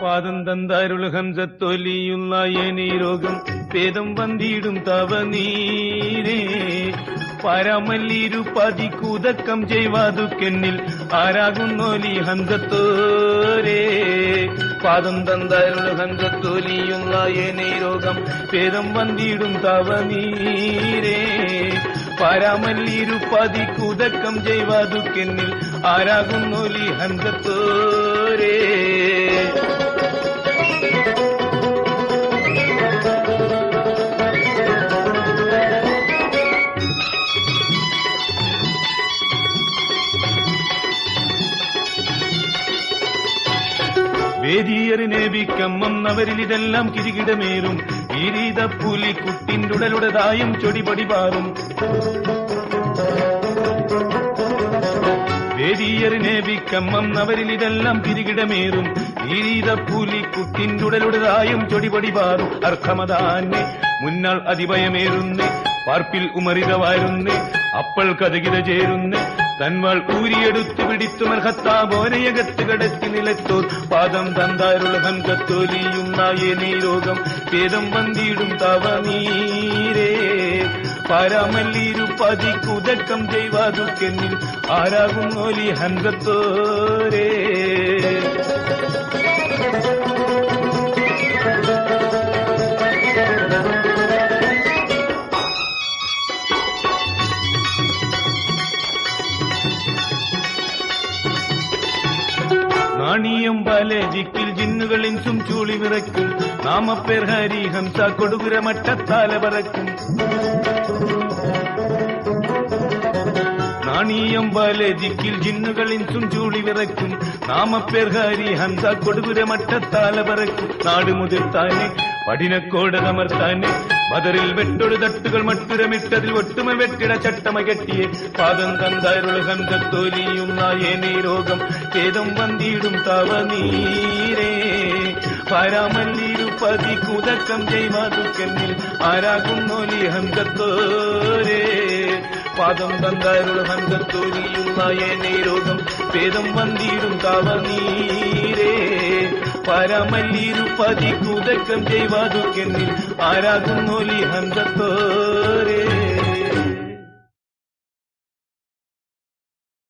പാദം തന്താരുൾ ഹംസത്തൊലിയുള്ള ഏനീ രോഗം ഭേദം വന്നിടും തവ നീരേ പരമല്ലിരു പതിക്കുതക്കം ചെയ്വാതുക്കെന്നിൽ ആരാകുന്നോലി ഹംസത്തോരേ പാദം തന്താരുൾ ഹംസത്തൊലിയുള്ള ഏനീ രോഗം ഭേദം വന്നിടും തവ നീരേ പരമല്ലിരു പതിക്കുതക്കം ചെയ്വാതുക്കെന്നിൽ ആരാകുന്നോലി ഹംസത്തോരേ വേദിയറിനെ വിക്കമ്മന്നവരിലിതെല്ലാം കിരികിടമേറും ഈരീത പുലി കുട്ടിൻ്റുടലുടതായും ചൊടിപടി പാറും വേദിയറിനെ വിക്കമ്മന്നവരിലിതെല്ലാം കിരികിടമേറും ഈരീത പുലി കുട്ടിൻ്റുടലുടതായും ചൊടിപടി പാറും അർഹമതാന്നെ മുന്നാൾ അതിഭയമേറുന്നേ പാർപ്പിൽ ഉമറിതവാരുന്നേ അപ്പൾ കഥകിത ചേരുന്നേ തൻവാൾ ഊരിയെടുത്തു പിടിത്തു മർഹത്താബോനയകത്ത് കടത്തി നിലത്തോർ പാദം തന്താരുൾ ഹംസത്തൊലിയുന്ന ഏനീ രോഗം ഭേദം വന്നിടും തവ നീരേ പരമല്ലിരു പതിക്കുതക്കം ചെയ്വാതുക്കെന്നിൽ ആരാകുന്നോലി ഹംസത്തോരേ നാണിയം പല ജിക്കിൽ ജിന്നുകളിൻസും ചൂളി വിറയ്ക്കും നാമപ്പേർ ഹരി ഹംസ കൊടുകുര മട്ടത്താല പറക്കും നാണിയം പല ജിക്കിൽ ജിന്നുകളിൻസും ചൂളി വിറയ്ക്കും നാമപ്പേർ ഹരി ഹംസ കൊടുകുര മട്ടത്താല പറക്കും നാട് മുതിർത്താനെ പടിനക്കോടമർത്താനെ മദറിൽ വെട്ടൊരു തട്ടുകൾ മട്ടുരമിട്ടതിൽ ഒട്ടുമ വെട്ടിട ചട്ടമ കെട്ടിയെ പാദം തന്താരുൾ ഹംസത്തൊലിയുന്ന ഏനീ രോഗം ഭേദം വന്നിടും തവ നീരേ പരമല്ലിരു പതിക്കുതക്കം ചെയ്വാതുക്കെന്നിൽ ആരാകുന്നോലി ഹംസത്തോരേ പാദം തന്താരുൾ ഹംസത്തൊലിയുന്ന ഏനീ രോഗം ഭേദം വന്നിടും തവ നീരേ പരമല്ലിരു പതിക്കുതക്കം ചെയ്വാതുക്കെന്നിൽ ആരാകുന്നോലി ഹംസത്തോരേ